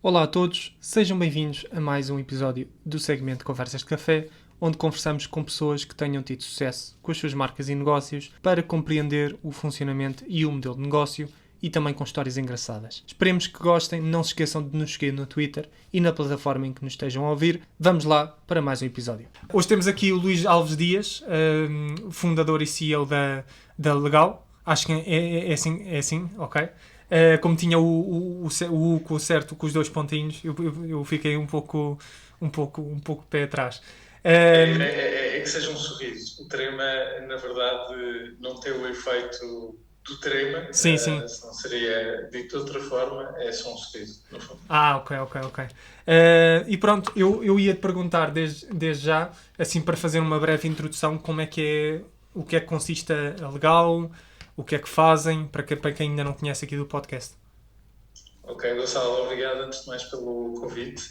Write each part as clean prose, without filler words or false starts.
Olá a todos, sejam bem-vindos a mais um episódio do segmento Conversas de Café, onde conversamos com pessoas que tenham tido sucesso com as suas marcas e negócios para compreender o funcionamento e o modelo de negócio e também com histórias engraçadas. Esperemos que gostem, não se esqueçam de nos seguir no Twitter e na plataforma em que nos estejam a ouvir. Vamos lá para mais um episódio. Hoje temos aqui o Luís Alves Dias, fundador e CEO da Legal. Acho que é assim, ok? Como tinha o U certo com os dois pontinhos, eu fiquei um pouco pé atrás. É que seja um sorriso. O trema, na verdade, não tem o efeito do trema, Sim, sim. se não seria dito de outra forma, é só um sorriso, no fundo. Ok. E pronto, eu ia te perguntar desde já, assim para fazer uma breve introdução, como é que é, o que é que consiste a Legal, o que é que fazem, para quem ainda não conhece aqui do podcast. Ok, Gonçalo, obrigado antes de mais pelo convite.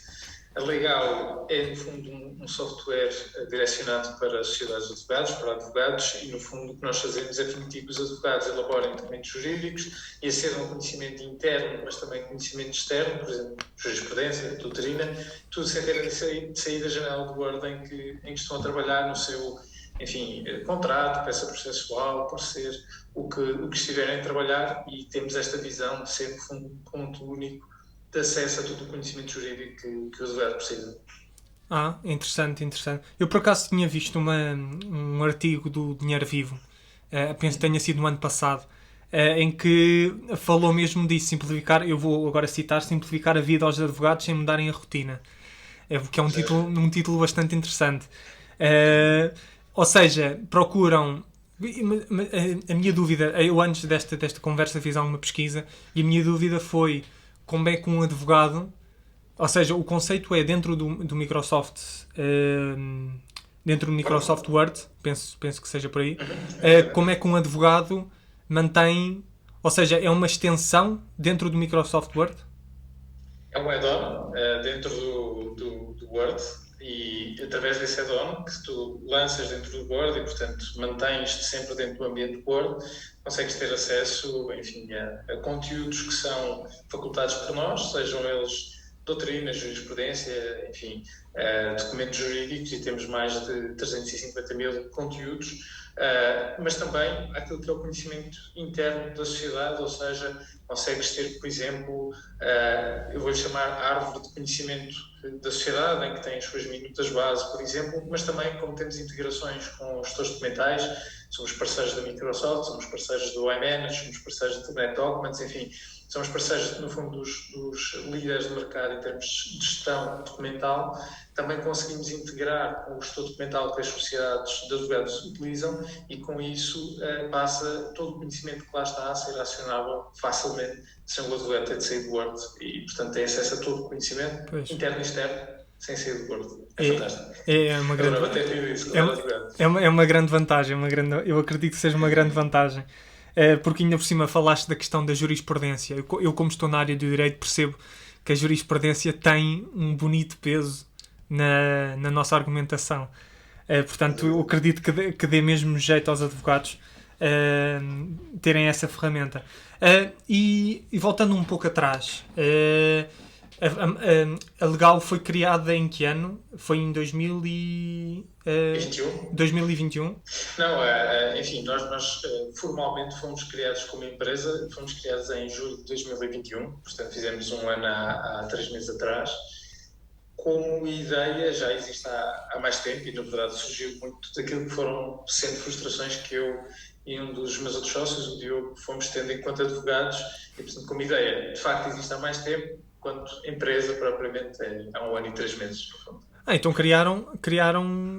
A Legal é, no fundo, um software direcionado para sociedades de advogados, para advogados, e, no fundo, o que nós fazemos é permitir que os advogados elaborem documentos jurídicos e acedam a conhecimento interno, mas também conhecimento externo, por exemplo, jurisprudência, doutrina, tudo sem terem de sair da janela de Word em que estão a trabalhar no seu, enfim, contrato, peça processual, por ser o que estiverem a trabalhar, e temos esta visão de ser, no fundo, um ponto único de acesso a todo o conhecimento jurídico que o advogado precisa. Interessante. Eu por acaso tinha visto um artigo do Dinheiro Vivo, penso que tenha sido no ano passado, em que falou mesmo disso, simplificar, eu vou agora citar, simplificar a vida aos advogados sem mudarem a rotina. Porque é um título bastante interessante. Ou seja, procuram. A minha dúvida, eu antes desta conversa fiz alguma pesquisa e a minha dúvida foi como é que um advogado, ou seja, o conceito é dentro do Microsoft, dentro do Microsoft Word, penso que seja por aí, como é que um advogado mantém, ou seja, é uma extensão dentro do Microsoft Word? É um add-on dentro do Word, e através desse add-on que tu lanças dentro do Word e, portanto, mantens-te sempre dentro do ambiente Word, consegues ter acesso, enfim, a conteúdos que são facultados por nós, sejam eles doutrina, jurisprudência, enfim, documentos jurídicos, e temos mais de 350 mil conteúdos, mas também aquilo que é o conhecimento interno da sociedade, ou seja, consegues ter, por exemplo, eu vou-lhe chamar árvore de conhecimento da sociedade, em que tem as suas minutas base, por exemplo, mas também, como temos integrações com os gestores documentais, somos parceiros da Microsoft, somos parceiros do iManage, somos parceiros da Internet Documents, enfim, somos parceiros, no fundo, dos líderes de mercado em termos de gestão documental. Também conseguimos integrar com o gestor documental que as sociedades de advogados utilizam, e com isso passa todo o conhecimento que lá está a ser acionável facilmente, sem o advogado ter de sair do Word, e, portanto, tem acesso a todo o conhecimento, Pois. interno e externo, sem sair do Word. É É, fantástico. é uma grande, Adorava ter tido isso é, quando era uma- advogado. é uma grande vantagem, eu acredito que seja uma grande vantagem. Porque ainda por cima falaste da questão da jurisprudência. Eu, como estou na área do direito, percebo que a jurisprudência tem um bonito peso na nossa argumentação. Portanto, eu acredito que dê mesmo jeito aos advogados terem essa ferramenta. E voltando um pouco atrás, a Legal foi criada em que ano? Foi em 21? 2021? Não, enfim, nós formalmente fomos criados como empresa, fomos criados em julho de 2021, portanto fizemos um ano há 3 meses atrás. Como ideia já existe há mais tempo, e na verdade surgiu muito daquilo que foram sendo frustrações que eu e um dos meus outros sócios, o Diogo, fomos tendo enquanto advogados, e, portanto, como ideia, de facto existe há mais tempo, quanto empresa propriamente há 1 ano e 3 meses, no fundo. Então criaram,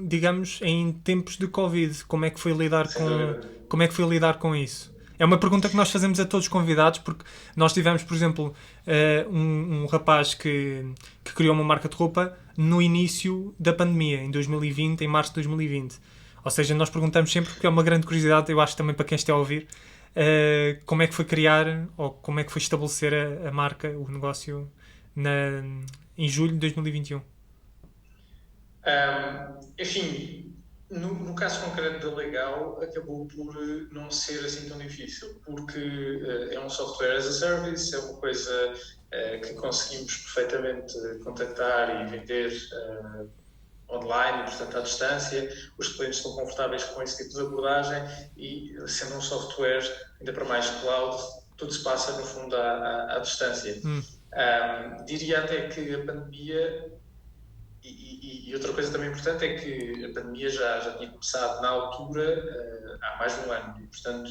digamos, em tempos de Covid. Sem dúvida. Como é que foi lidar com isso? É uma pergunta que nós fazemos a todos os convidados, porque nós tivemos, por exemplo, um rapaz que criou uma marca de roupa no início da pandemia, em 2020, em março de 2020. Ou seja, nós perguntamos sempre, porque é uma grande curiosidade, eu acho também para quem esteja a ouvir, como é que foi criar, ou como é que foi estabelecer a marca, o negócio, em julho de 2021. Enfim, No caso concreto da Legal, acabou por não ser assim tão difícil, porque é um software as a service, é uma coisa que conseguimos perfeitamente contactar e vender online, portanto à distância. Os clientes estão confortáveis com esse tipo de abordagem e, sendo um software, ainda para mais cloud, tudo se passa, no fundo, à distância. Diria até que a pandemia. E outra coisa também importante é que a pandemia já tinha começado na altura, há mais de um ano, e, portanto,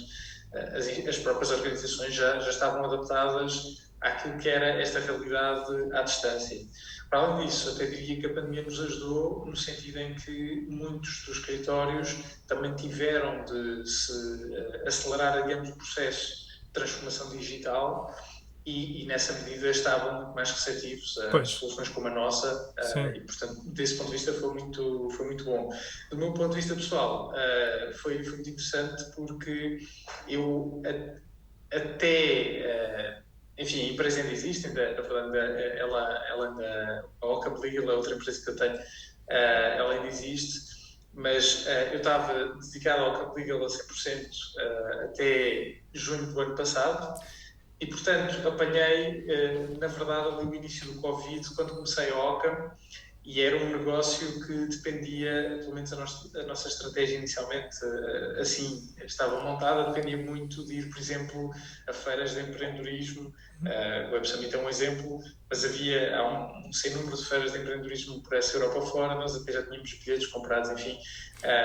as próprias organizações já estavam adaptadas àquilo que era esta realidade à distância. Para além disso, até diria que a pandemia nos ajudou no sentido em que muitos dos escritórios também tiveram de se acelerar, digamos, o processo de transformação digital e nessa medida estavam muito mais receptivos a soluções como a nossa e, portanto, desse ponto de vista foi muito bom. Do meu ponto de vista pessoal, foi muito interessante porque eu até... enfim, a empresa ainda existe, a Ocam Legal, a outra empresa que eu tenho, ela ainda existe, mas eu estava dedicado ao Ocam Legal a 100% até junho do ano passado. E, portanto, apanhei, na verdade, ali o início do Covid, quando comecei a Ocam, e era um negócio que dependia, pelo menos a nossa estratégia inicialmente, assim estava montada, dependia muito de ir, por exemplo, a feiras de empreendedorismo. O Web Summit é um exemplo, mas há um sem número de feiras de empreendedorismo por essa Europa fora, nós até já tínhamos bilhetes comprados, enfim.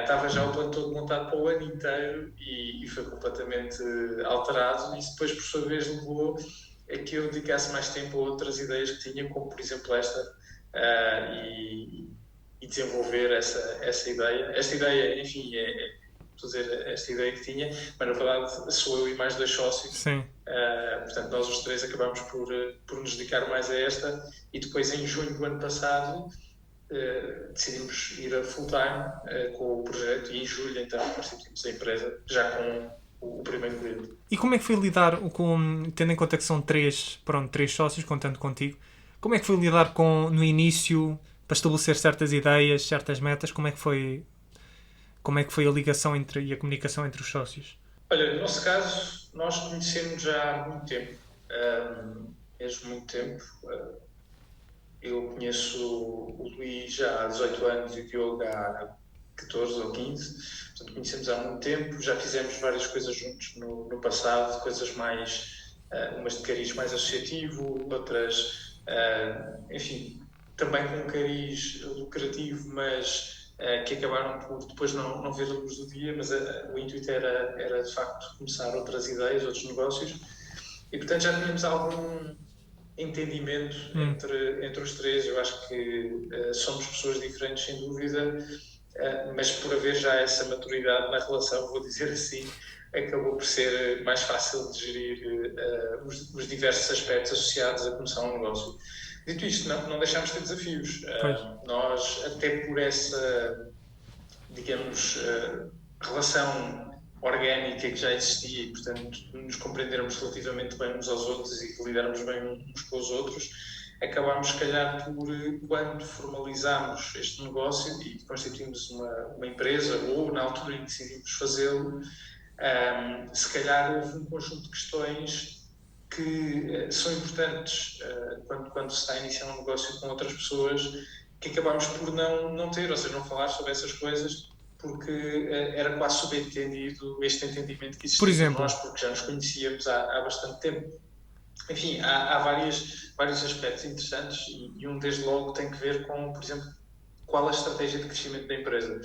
Estava já o plano todo montado para o ano inteiro e foi completamente alterado. Isso depois, por sua vez, levou a que eu dedicasse mais tempo a outras ideias que tinha, como, por exemplo, esta, e desenvolver essa ideia. Esta ideia, enfim, esta ideia que tinha, mas na verdade sou eu e mais 2 sócios. Sim. Portanto, nós os 3 acabámos por nos dedicar mais a esta e depois, em junho do ano passado, decidimos ir a full time com o projeto e em julho, então, constituímos a empresa já com o primeiro cliente. E como é que foi lidar com, tendo em conta que são 3 sócios, contando contigo, como é que foi lidar com, no início, para estabelecer certas ideias, certas metas, como é que foi a ligação e a comunicação entre os sócios? Olha, no nosso caso, nós conhecemos já há muito tempo, mesmo muito tempo. Eu conheço o Luís já há 18 anos e o Diogo há 14 ou 15, portanto conhecemos há muito tempo, já fizemos várias coisas juntos no passado, coisas mais, umas de cariz mais associativo, outras, enfim, também com um cariz lucrativo, mas que acabaram por depois não ver a luz do dia, mas o intuito era de facto começar outras ideias, outros negócios, e portanto já tínhamos algum entendimento entre os 3. Eu acho que somos pessoas diferentes, sem dúvida, mas por haver já essa maturidade na relação, vou dizer assim, acabou por ser mais fácil de gerir os diversos aspectos associados a começar um negócio. Dito isto, não deixamos de ter desafios. Nós, até por essa, digamos, relação orgânica que já existia e, portanto, nos compreendermos relativamente bem uns aos outros e lidarmos bem uns com os outros, acabámos, se calhar, por, quando formalizámos este negócio e constituímos uma empresa, ou na altura em que decidimos fazê-lo, se calhar houve um conjunto de questões que são importantes quando se está a iniciar um negócio com outras pessoas, que acabámos por não ter, ou seja, não falar sobre essas coisas, porque era quase subentendido este entendimento que existia entre nós, porque já nos conhecíamos há bastante tempo. Enfim, há vários aspectos interessantes e um, desde logo, tem que ver com, por exemplo, qual a estratégia de crescimento da empresa.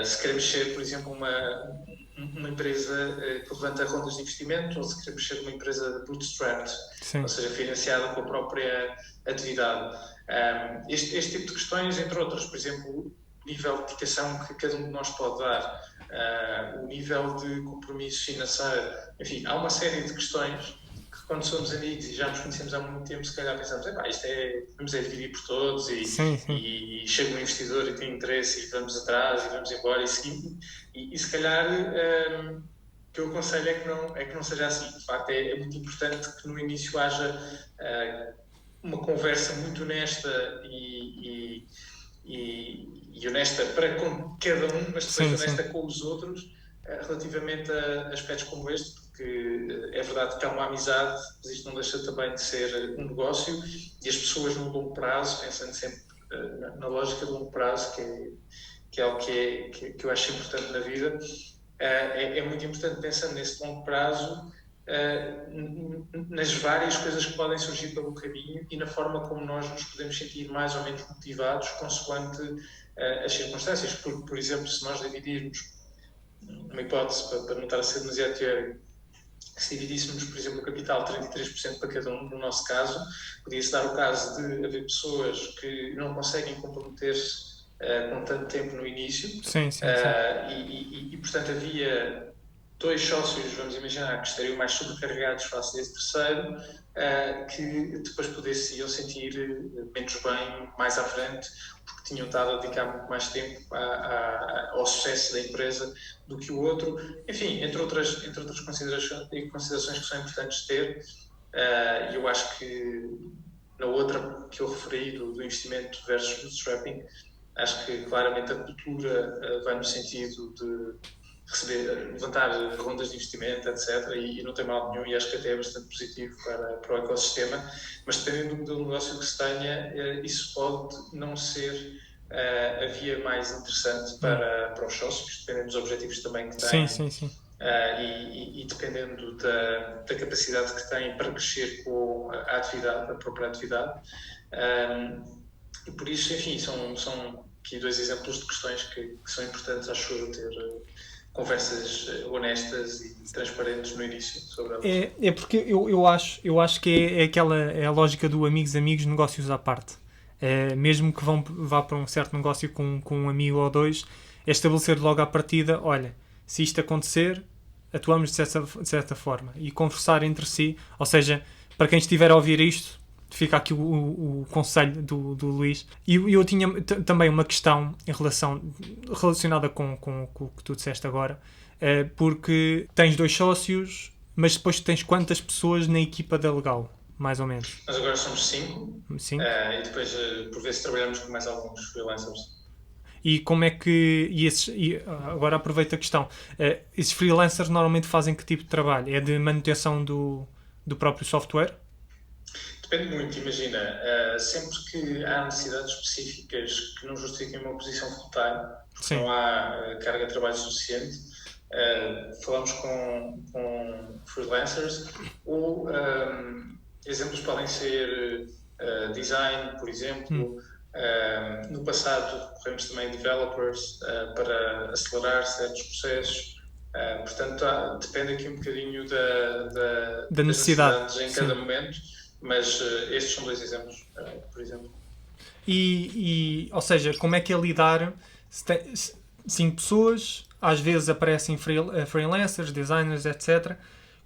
Se queremos ser, por exemplo, uma empresa que levanta rondas de investimento, ou se queremos ser uma empresa bootstrapped, ou seja, financiada com a própria atividade. Este tipo de questões, entre outras, por exemplo, o nível de dedicação que cada um de nós pode dar, o nível de compromisso financeiro, enfim, há uma série de questões que, quando somos amigos e já nos conhecemos há muito tempo, se calhar pensamos, isto vamos dividir por todos e chega um investidor e tem interesse e vamos atrás e vamos embora e seguimos. E se calhar o que eu aconselho é que não seja assim. De facto, é muito importante que no início haja uma conversa muito honesta e e honesta para com cada um, mas depois Sim, honesta sim. com os outros, relativamente a aspectos como este, porque é verdade que há uma amizade, mas isto não deixa também de ser um negócio, e as pessoas no longo prazo, pensando sempre na lógica do longo prazo, que é algo que eu acho importante na vida, é muito importante, pensando nesse longo prazo, nas várias coisas que podem surgir pelo caminho e na forma como nós nos podemos sentir mais ou menos motivados consoante as circunstâncias. Por exemplo, se nós dividirmos uma hipótese, para não estar a ser demasiado teórico, se dividíssemos, por exemplo, o capital 33% para cada um, no nosso caso, podia-se dar o caso de haver pessoas que não conseguem comprometer-se com tanto tempo no início, Sim, sim, sim. portanto havia dois sócios, vamos imaginar, que estariam mais sobrecarregados face a esse terceiro, que depois pudessem sentir menos bem mais à frente, porque tinham estado a dedicar muito mais tempo ao sucesso da empresa do que o outro. Enfim, entre outras considerações que são importantes ter, eu acho que na outra que eu referi, do investimento versus bootstrapping, acho que claramente a cultura vai no sentido de levantar rondas de investimento, etc. E não tem mal nenhum, e acho que até é bastante positivo para o ecossistema, mas dependendo do modelo de negócio que se tenha, isso pode não ser a via mais interessante para os sócios, dependendo dos objetivos também que Sim, têm. sim, sim. E dependendo da capacidade que têm para crescer com a própria atividade. E por isso, enfim, são aqui dois exemplos de questões que são importantes, acho eu, ter conversas honestas e transparentes no início sobre elas. É porque eu acho que é a lógica do amigos, negócios à parte. Mesmo que vá para um certo negócio com um amigo ou dois, é estabelecer logo à partida, olha, se isto acontecer, atuamos de certa forma. E conversar entre si, ou seja, para quem estiver a ouvir isto, fica aqui o conselho do Luís. E eu tinha também uma questão relacionada com o que tu disseste agora, porque tens dois sócios, mas depois tens quantas pessoas na equipa da Legal? Mais ou menos. Nós agora somos 5, 5? e depois, por vezes, trabalhamos com mais alguns freelancers. E como é que. Agora aproveito a questão. Esses freelancers normalmente fazem que tipo de trabalho? É de manutenção do próprio software? Depende muito, imagina, sempre que há necessidades específicas que não justifiquem uma posição full-time, porque Sim. não há carga de trabalho suficiente, falamos com freelancers, ou exemplos podem ser design, por exemplo. No passado recorremos também a developers para acelerar certos processos. Portanto, depende aqui um bocadinho Da das necessidade. necessidades em Sim. cada momento, mas estes são dois exemplos, por exemplo. Ou seja, como é que é lidar? 5 pessoas, às vezes aparecem freelancers, designers, etc.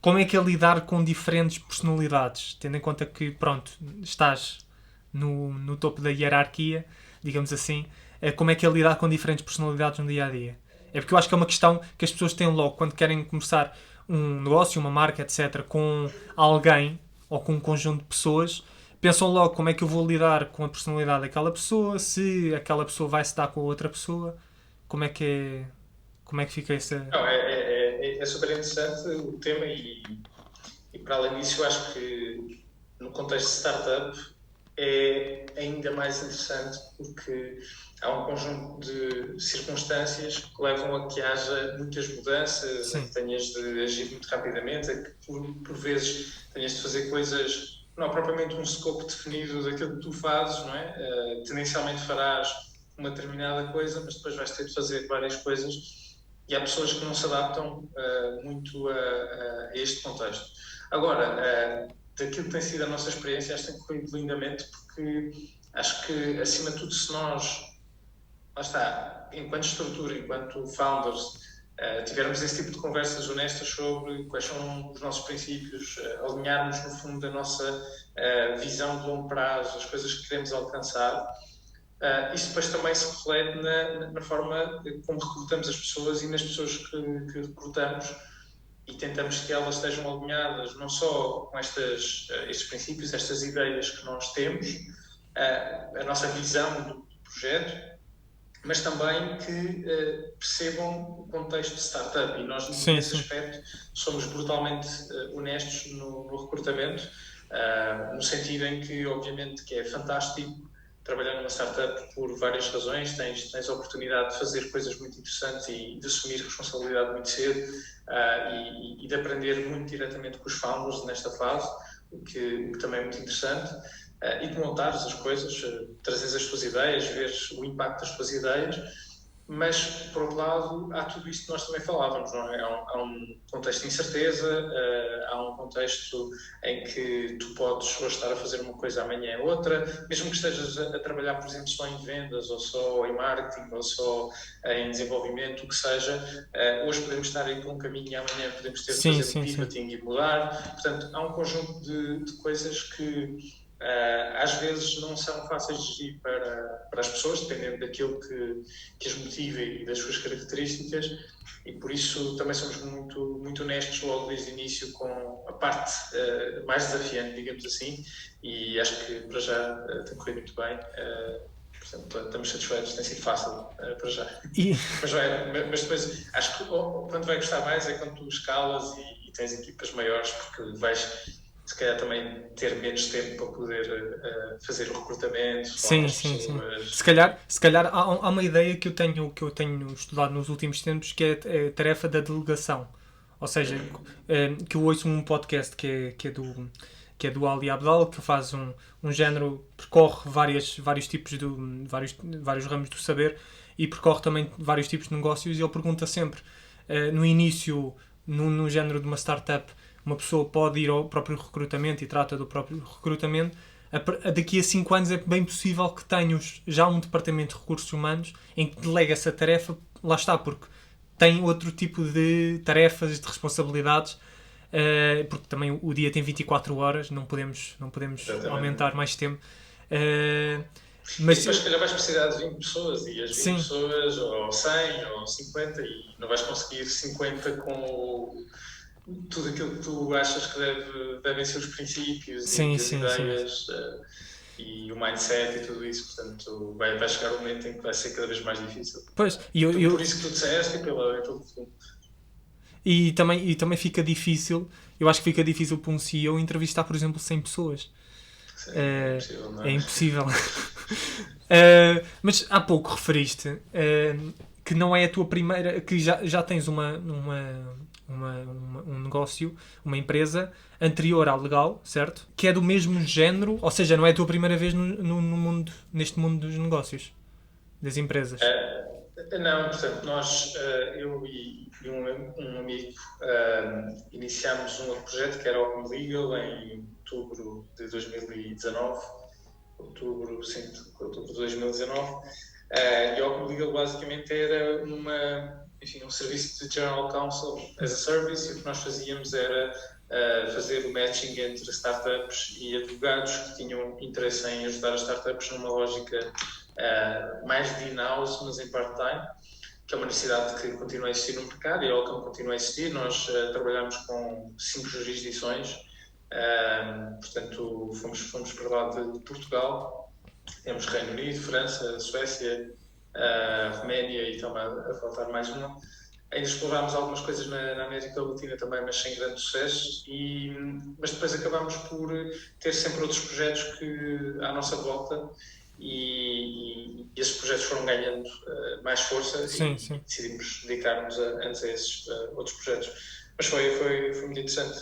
Como é que é lidar com diferentes personalidades? Tendo em conta que, pronto, estás no topo da hierarquia, digamos assim, como é que é lidar com diferentes personalidades no dia a dia? É porque eu acho que é uma questão que as pessoas têm logo quando querem começar um negócio, uma marca, etc., com alguém ou com um conjunto de pessoas. Pensam logo como é que eu vou lidar com a personalidade daquela pessoa, se aquela pessoa vai se dar com a outra pessoa, como é que fica essa... Não, é super interessante o tema e para além disso eu acho que no contexto de startup é ainda mais interessante porque há um conjunto de circunstâncias que levam a que haja muitas mudanças, Sim. a que tenhas de agir muito rapidamente, a que por vezes tenhas de fazer coisas, não há propriamente um scope definido daquilo que tu fazes, não é? Tendencialmente farás uma determinada coisa, mas depois vais ter de fazer várias coisas e há pessoas que não se adaptam muito a este contexto. Agora, daquilo que tem sido a nossa experiência, acho que tem corrido lindamente, porque acho que, acima de tudo, se nós, lá está, enquanto estrutura, enquanto founders, tivermos esse tipo de conversas honestas sobre quais são os nossos princípios, alinharmos, no fundo, da nossa visão de longo prazo, as coisas que queremos alcançar, isso depois também se reflete na forma como recrutamos as pessoas e nas pessoas que recrutamos e tentamos que elas estejam alinhadas não só com estes princípios, estas ideias que nós temos, a nossa visão do projeto, mas também que percebam o contexto de startup. E nós, Sim, nesse sim. aspecto, somos brutalmente honestos no recrutamento, no sentido em que, obviamente, que é fantástico trabalhar numa startup por várias razões. Tens a oportunidade de fazer coisas muito interessantes e de assumir responsabilidade muito cedo e de aprender muito diretamente com os founders nesta fase, o que também é muito interessante. E de montares as coisas, trazeres as tuas ideias, veres o impacto das tuas ideias, mas, por outro lado, há tudo isto que nós também falávamos, não é? Há um contexto de incerteza, há um contexto em que tu podes hoje estar a fazer uma coisa, amanhã é outra, mesmo que estejas a trabalhar, por exemplo, só em vendas, ou só em marketing, ou só em desenvolvimento, o que seja, hoje podemos estar aí por um caminho e amanhã podemos ter de Sim, fazer um sim, sim. pivoting e mudar. Portanto, há um conjunto de coisas que às vezes não são fáceis de gerir para as pessoas, dependendo daquilo que as motiva e das suas características, e por isso também somos muito, muito honestos logo desde o início com a parte mais desafiante, digamos assim, e acho que para já tem corrido muito bem. Portanto, estamos satisfeitos, tem sido fácil para já. E, Mas depois, acho que quando vai gostar mais é quando tu escalas e tens equipas maiores, porque vais se calhar também ter menos tempo para poder fazer o recrutamento, falar com sim, as sim, sim. pessoas. Se calhar há uma ideia que eu tenho estudado nos últimos tempos, que é a tarefa da delegação. Ou seja, que eu ouço um podcast que é do Ali Abdaal, que faz um género, percorre vários tipos vários ramos do saber, e percorre também vários tipos de negócios, e ele pergunta sempre, no início, no género de uma startup, uma pessoa pode ir ao próprio recrutamento e trata do próprio recrutamento. Daqui a 5 anos é bem possível que tenhas já um departamento de recursos humanos em que delega essa tarefa, lá está, porque tem outro tipo de tarefas, de responsabilidades, porque também o dia tem 24 horas, não podemos aumentar mais tempo. E Mas depois, se calhar, vais precisar de 20 pessoas, e as 20 sim, pessoas, ou 100, ou 50, e não vais conseguir 50 com tudo aquilo que tu achas que devem ser os princípios sim, e as sim, sim. ideias e o mindset e tudo isso. Portanto, vai chegar um momento em que vai ser cada vez mais difícil. Pois, e eu, Por eu, isso que tu disseste e pelo que tu. e também fica difícil, eu acho que fica difícil para um CEO entrevistar, por exemplo, 100 pessoas. Sim, é É, impossível, não é é? impossível. Mas há pouco referiste que não é a tua primeira, que já tens um negócio, uma empresa anterior à legal, certo? Que é do mesmo género, ou seja, não é a tua primeira vez neste mundo dos negócios, das empresas. Não, portanto, eu e um amigo, iniciámos um outro projeto que era o Open Legal em outubro de 2019, sim, outubro de 2019, e o Open Legal basicamente era um serviço de General Counsel as a Service, e o que nós fazíamos era fazer o matching entre startups e advogados que tinham interesse em ajudar as startups numa lógica mais de in-house, mas em part-time, que é uma necessidade que continua a existir no mercado e é algo que não continua a existir. Nós trabalhamos com 5 jurisdições, portanto, fomos para lá de Portugal, temos Reino Unido, França, Suécia, Roménia e também a faltar mais uma. Ainda explorámos algumas coisas na América Latina também, mas sem grande sucesso, mas depois acabámos por ter sempre outros projetos à nossa volta, e esses projetos foram ganhando mais força, Sim, e sim. decidimos dedicar-nos antes a esses outros projetos. Mas foi muito interessante,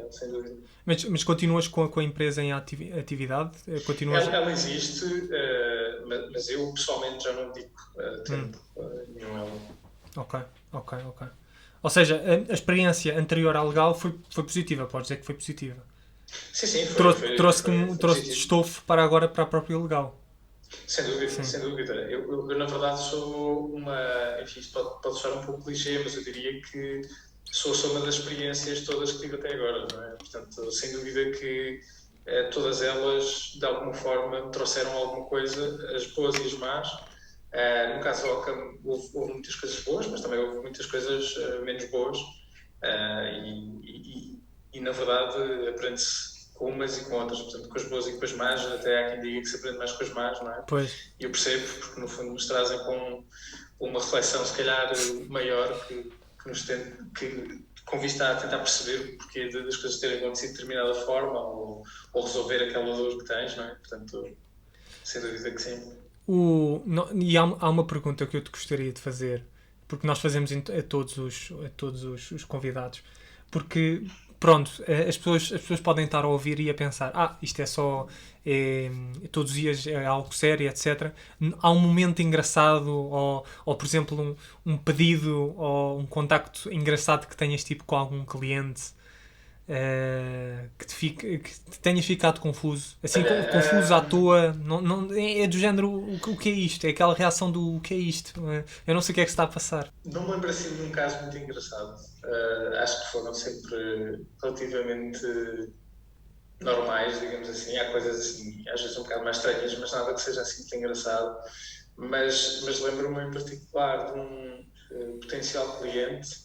sem dúvida. Mas continuas com a empresa em atividade? Continuas. Ela existe, mas eu pessoalmente já não dedico Hum, tempo nenhum a ela. ok, ok. Ou seja, a experiência anterior à legal foi positiva, podes dizer que foi positiva. Sim, sim, Trouxe-te foi trouxe positivo. estofo para agora para a própria legal. Sem dúvida, Sim. sem dúvida. Eu, na verdade, sou enfim, isto pode soar um pouco clichê, mas eu diria que sou a soma das experiências todas que tive até agora, não é? Portanto, sem dúvida que todas elas, de alguma forma, me trouxeram alguma coisa, as boas e as más. No caso do Ockham, houve muitas coisas boas, mas também houve muitas coisas menos boas. E, na verdade, aprende-se com umas e com outras, portanto, com as boas e com as más, até há quem diga que se aprende mais com as más, não é? Pois. E eu percebo, porque no fundo nos trazem com uma reflexão, se calhar, maior, com vista a tentar perceber o porquê das coisas terem acontecido de determinada forma ou resolver aquela dor que tens, não é? Portanto, sem dúvida que sim. E há uma pergunta que eu te gostaria de fazer, porque nós fazemos a todos os convidados, porque pronto, as pessoas podem estar a ouvir e a pensar, isto é só todos os dias é algo sério, etc. Há um momento engraçado ou por exemplo um pedido ou um contacto engraçado que tenhas tipo com algum cliente que te tenha ficado confuso, assim, confuso à toa, não, é do género, o que é isto? É aquela reação do o que é isto? Eu não sei o que é que se está a passar. Não me lembro assim de um caso muito engraçado. Acho que foram sempre relativamente normais, digamos assim. Há coisas assim, às vezes um bocado mais estranhas, mas nada que seja assim muito engraçado. Mas lembro-me em particular de um potencial cliente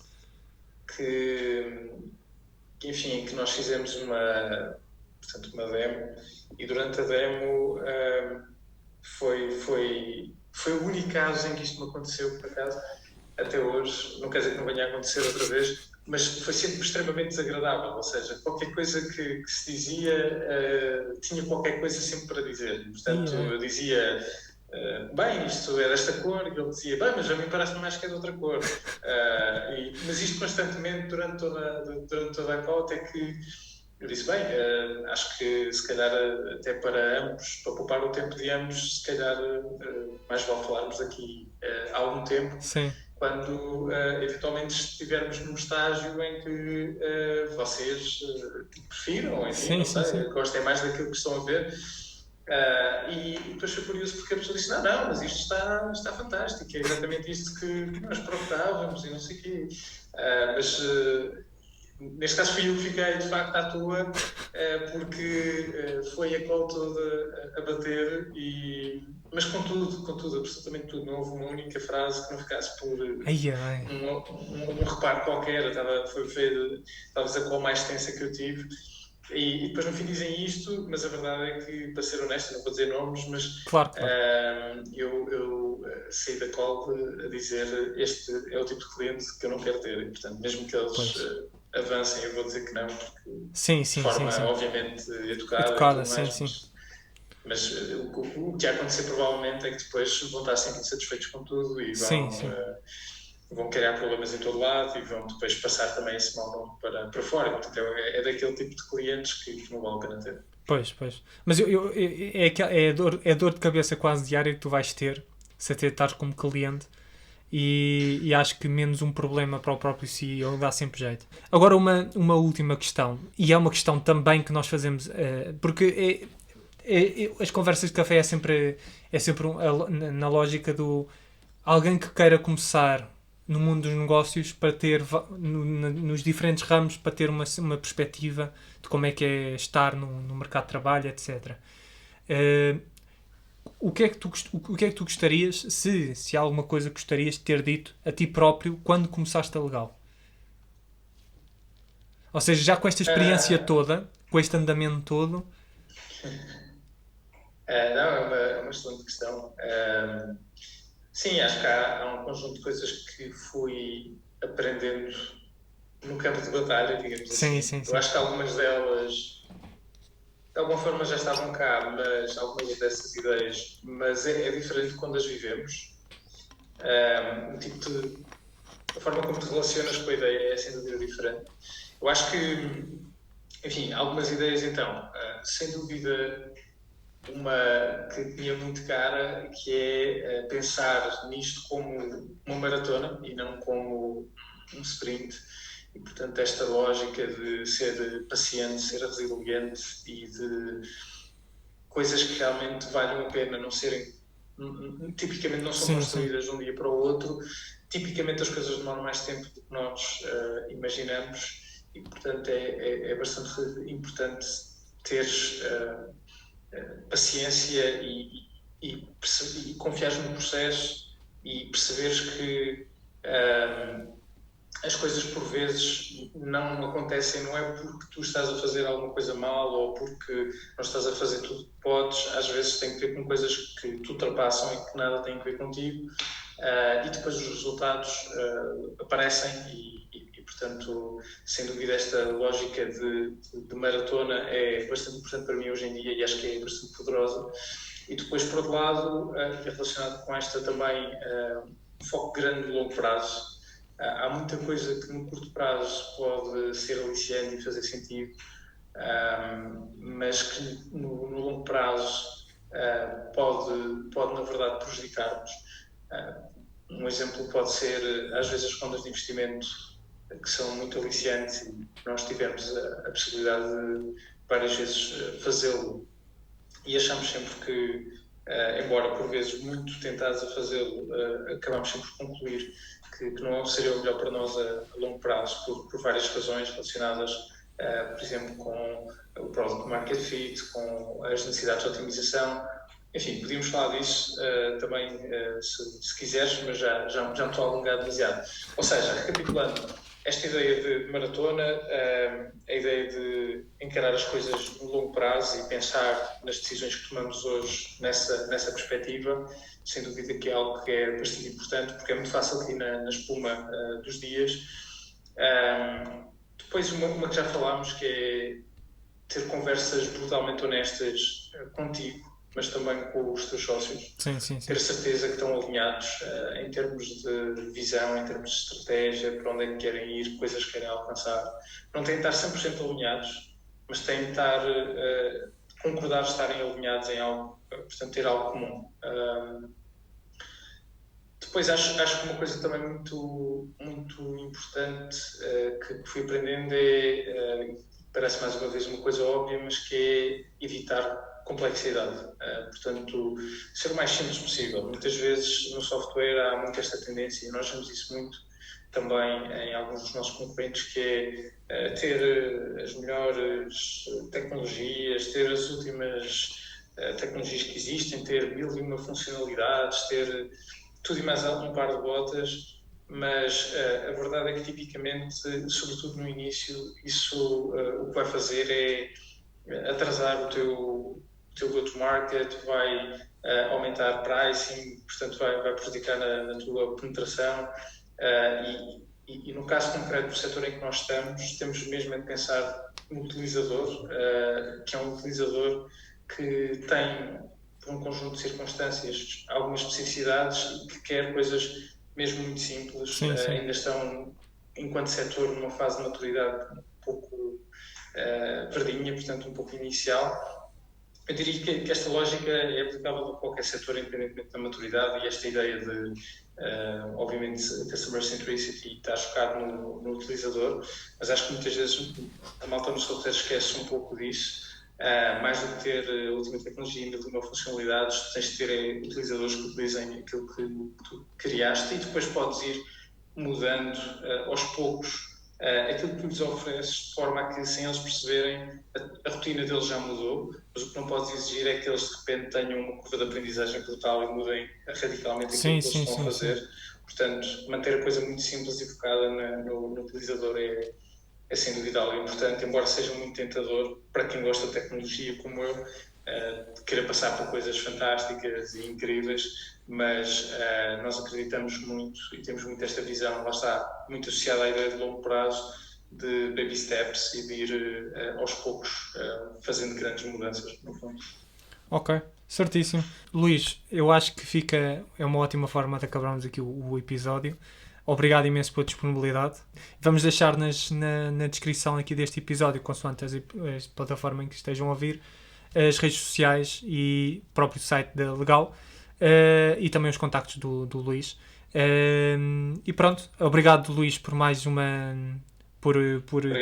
que enfim, que nós fizemos portanto, uma demo e durante a demo foi o único caso em que isto me aconteceu, por acaso, até hoje. Não quer dizer que não venha a acontecer outra vez, mas foi sempre extremamente desagradável. Ou seja, qualquer coisa que se dizia tinha qualquer coisa sempre para dizer. Portanto, eu dizia bem, isto é desta cor, e ele dizia, bem, mas a mim parece mais que é de outra cor. Mas isto constantemente durante toda a call, até que eu disse, bem, acho que se calhar até para ambos, para poupar o tempo de ambos, se calhar mais vale falarmos daqui há algum tempo. Sim. Quando eventualmente estivermos num estágio em que vocês prefiram, enfim, não sei, gostem mais daquilo que estão a ver. E depois foi curioso porque a pessoa disse, não, mas isto está fantástico, é exatamente isto que nós procurávamos e não sei o quê. Mas neste caso fui eu que fiquei de facto à toa, porque foi a call toda a bater, mas com tudo, absolutamente tudo. Não houve uma única frase que não ficasse por um reparo qualquer. Talvez a call mais tensa que eu tive. E depois no fim dizem isto, mas a verdade é que, para ser honesto, não vou dizer nomes, mas claro. eu saí da call a dizer este é o tipo de cliente que eu não quero ter. E, portanto, mesmo que eles avancem, eu vou dizer que não, porque de forma obviamente educada mas o que ia acontecer provavelmente é que depois vão estar sempre insatisfeitos com tudo e vão criar problemas em todo lado e vão depois passar também esse mau nome para fora. Portanto, é daquele tipo de clientes que não vale a pena ter. Pois. Mas é dor de cabeça quase diária que tu vais ter se até estás como cliente e acho que menos um problema para o próprio CEO dá sempre jeito. Agora uma última questão, e é uma questão também que nós fazemos, porque as conversas de café é sempre na lógica do alguém que queira começar no mundo dos negócios para ter nos diferentes ramos para ter uma perspectiva de como é que é estar no mercado de trabalho, etc. O que é que tu gostarias, se há alguma coisa que gostarias de ter dito a ti próprio quando começaste a Legal? Ou seja, já com esta experiência toda, com este andamento todo. Não, é uma excelente questão. Sim, acho que há um conjunto de coisas que fui aprendendo no campo de batalha, digamos assim. Sim. Eu acho que algumas delas de alguma forma já estavam cá, mas algumas dessas ideias, mas é diferente quando as vivemos. A forma como te relacionas com a ideia é sem dúvida diferente. Eu acho que, enfim, algumas ideias então, sem dúvida uma que tinha muito cara, que é pensar nisto como uma maratona e não como um sprint. E, portanto, esta lógica de ser paciente, ser resiliente e de coisas que realmente valham a pena não serem... Tipicamente não são construídas de um dia para o outro. Tipicamente as coisas demoram mais tempo do que nós imaginamos e, portanto, é bastante importante teres paciência e confiares no processo e perceberes que as coisas por vezes não acontecem, não é porque tu estás a fazer alguma coisa mal ou porque não estás a fazer tudo que podes, às vezes tem que ver com coisas que te ultrapassam e que nada têm a ver contigo, e depois os resultados aparecem portanto, sem dúvida esta lógica de maratona é bastante importante para mim hoje em dia e acho que é bastante poderosa. E depois, por outro lado, relacionado com esta também, um foco grande no longo prazo. Há muita coisa que no curto prazo pode ser aliciante e fazer sentido, mas que no longo prazo pode na verdade prejudicar-nos. Um exemplo pode ser, às vezes, as contas de investimento que são muito aliciantes e nós tivemos a possibilidade de várias vezes fazê-lo e achamos sempre que, embora por vezes muito tentados a fazê-lo, acabamos sempre por concluir que não seria o melhor para nós a longo prazo, por várias razões relacionadas, por exemplo, com o Product Market Fit, com as necessidades de otimização. Enfim, podíamos falar disso também, se quiseres, mas já me estou a alongar demasiado. Ou seja, recapitulando, esta ideia de maratona, a ideia de encarar as coisas no longo prazo e pensar nas decisões que tomamos hoje nessa perspectiva, sem dúvida que é algo que é bastante importante, porque é muito fácil aqui na espuma dos dias. Depois, uma que já falámos, que é ter conversas brutalmente honestas contigo, mas também com os teus sócios. Sim. Ter certeza que estão alinhados em termos de visão, em termos de estratégia, para onde é que querem ir, coisas que querem alcançar. Não têm de estar 100% alinhados, mas têm de estar, concordar de estarem alinhados em algo, portanto, ter algo comum. Depois, acho que uma coisa também muito importante que fui aprendendo parece mais uma vez uma coisa óbvia, mas que é evitar complexidade. Portanto, ser o mais simples possível. Muitas vezes no software há muito esta tendência, e nós vemos isso muito também em alguns dos nossos concorrentes, que é ter as melhores tecnologias, ter as últimas tecnologias que existem, ter 1001 funcionalidades, ter tudo e mais um par de botas, mas a verdade é que tipicamente, sobretudo no início, isso o que vai fazer é atrasar o teu go-to-market, vai aumentar pricing, portanto vai prejudicar na tua penetração, e no caso concreto do setor em que nós estamos, temos mesmo de pensar no utilizador, que é um utilizador que tem, por um conjunto de circunstâncias, algumas especificidades e que quer coisas mesmo muito simples. Sim. Ainda estão, enquanto setor, numa fase de maturidade um pouco verdinha, portanto um pouco inicial. Eu diria que esta lógica é aplicável a qualquer setor, independentemente da maturidade, e esta ideia de, obviamente, customer centricity está focado no utilizador, mas acho que muitas vezes a malta no software esquece um pouco disso. Mais do que ter a última tecnologia e 1001 funcionalidades, tens de ter utilizadores que utilizem aquilo que tu criaste, e depois podes ir mudando aos poucos aquilo que tu lhes ofereces, de forma a que, sem eles perceberem, a rotina deles já mudou, mas o que não podes exigir é que eles de repente tenham uma curva de aprendizagem brutal e mudem radicalmente aquilo que eles estão a fazer. Portanto, manter a coisa muito simples e focada no utilizador é sem dúvida algo importante, embora seja muito tentador para quem gosta de tecnologia como eu, querer passar por coisas fantásticas e incríveis, mas nós acreditamos muito e temos muito esta visão, lá está, muito associada à ideia de longo prazo, de baby steps e de ir aos poucos fazendo grandes mudanças, no fundo. Ok, certíssimo. Luís, eu acho que é uma ótima forma de acabarmos aqui o episódio. Obrigado imenso pela disponibilidade. Vamos deixar na descrição aqui deste episódio, consoante as plataformas em que estejam a ouvir, as redes sociais e o próprio site da Legal, e também os contactos do Luís. E pronto, obrigado, Luís, por mais por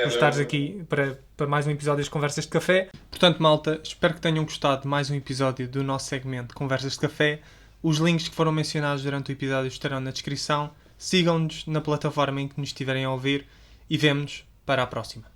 estares aqui para mais um episódio das Conversas de Café. Portanto, malta, espero que tenham gostado de mais um episódio do nosso segmento Conversas de Café. Os links que foram mencionados durante o episódio estarão na descrição. Sigam-nos na plataforma em que nos estiverem a ouvir e vemo-nos para a próxima.